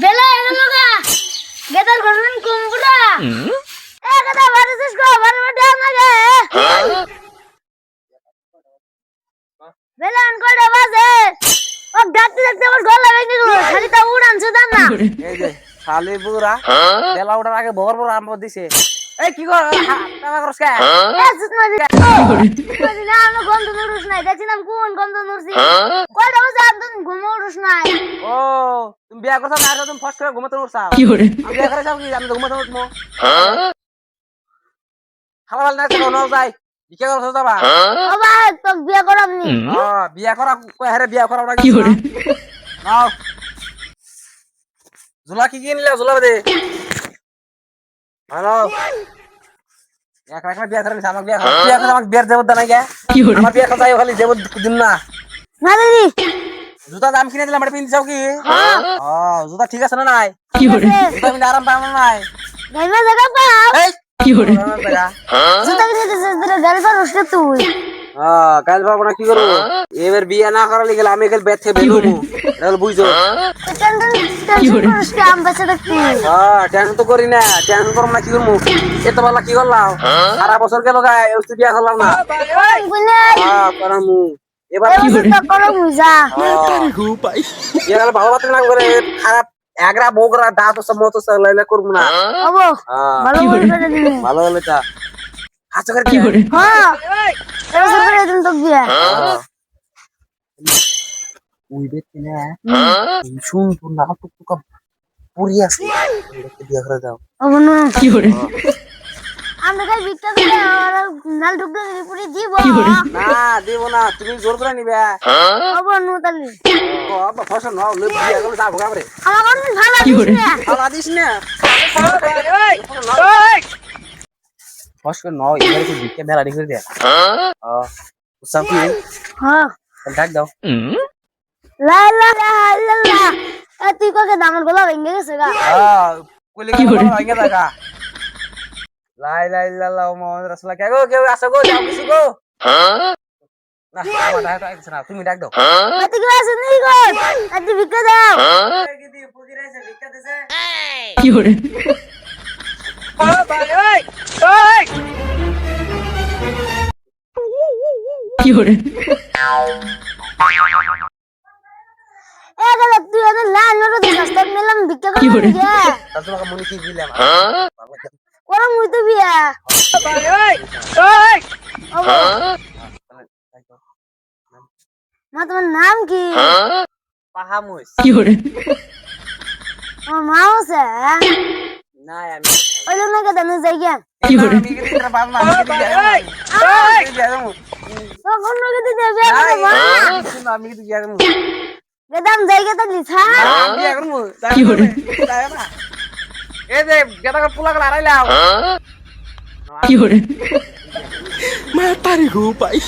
বেলা এলো লগা গেদার ঘরন কুমড়া এ গেদা বাড়িছিস গো বাড়ি ডাল লাগে বেলা আন করে বাজে ও ডাকতে ডাকতে আমার গলা ভেঙে গেল খালি তা উড়ানছে দাম না এই যে শালি বুড়া বেলা ওঠার আগে বড় বড় আম দিছে এই কি কর টাকা করছ কে এ সুতমাজি সুতমাজি না আমি গন্ধ নুরুস নাই দেখছি না কোন গন্ধ নুরছি কয়টা বাজে আপনি ঘুমোরুস নাই ও তুমি বিয়া করছ না আর তুমি ফস করে ঘুমাতে উঠছাও কি করে আমি বিয়া করে যাও কি আমি তো ঘুমাতে উঠমু খালা না তো নাও যাই বিকে করছ যাবা বাবা তো বিয়া করামনি বিয়া করা কই হারে বিয়া করা কি করে নাও জুলা কি কিনলে জুলা দে হ্যালো এক রাখা বিয়া করে আমাকে বিয়া করে আমাকে বিয়ার দেব না গে আমার বিয়া কথা খালি দেব দিন না না দিদি জুতা দাম কিনে দিলাম এটা পিনতে চাও কি জুতা ঠিক আছে না নাই কি করে জুতা পিনতে আরাম পাও না নাই গাইমা জায়গা পাও এই কি করে জুতা কিনে দিছিস তোর গাড়ি পার উঠতে তুই কাল পাবো না কি করবো এবার বিয়া না করালে গেলে আমি গেল বেথে বেলুমু এটা বুঝছো টেনশন করিস কি আম বেঁচে দেখতি টেনশন তো করি না টেনশন করব না কি করবো এত বেলা কি করলাম সারা বছর গেল গায়ে বিয়া করলাম না করামু এবার কি করো বুঝা বিয়া গেলে ভালো বাত না করে খারাপ এগরা বগরা দাঁত সব মতো লাইলা করব না ওবো ভালো করে দিবি ভালো হলে তা আচ্ছা করে কি করে হ্যাঁ এরকম করে দিন তো বিয়া ওই বেতে না শুন তো না টুকটুকা পুরি আছে বিয়া করে দাও ওবো না কি করে আমরা কাল বিক্কা করে নাল টুকটুকা পুরি দিব না দেব না তুমি জোর করে নিবে ওবো নো তালি ও বাবা ফসল নাও লে বিয়া গেল যা ভোগা করে আমার কোন ভালো দিস না ভালো দিস না ফসল নাও এবারে তো বিক্কা মেলা রেখে দে সব কি হ্যাঁ ডাক দাও লা লা লা লা তুই কোকে দামর গলা ভেঙে গেছে গা কইলে কি করে ভাঙে থাকা লাই লাই লাল্লাহ মোহাম্মদ রাসূলুল্লাহ কে গো কেউ আসো গো যাও কিছু গো না আমার ডাক আইছ না তুমি ডাক দাও তুই কি আসে নি গো তুই ভিক্ষা দাও কি দি পুজি রাইছে ভিক্ষা দেছে কি করে ও ভাই ওই ওই কি করে এ গেল তুই এত লাল নরো দিস তক নিলাম ভিক্ষা করে দিয়া তা তোমাকে মনে কি দিলাম ওরা মুই তো বিয়া ভাই ওই ওই মা তোমার নাম কি পাহামুস কি করে আমার মা আছে না আমি ওই জন্য কে দানে যাই গিয়া কি করে আমি কি তোর বাবা মা আমি কি যাই তো কোন লোকে দিতে যাবে মা আমি কি যাই গেদাম যাই গেতা লিছা আমি বিয়া করব কি করে যাই না এই যে গেটা পোলা গলা আইলাও কি করে Matarí, país.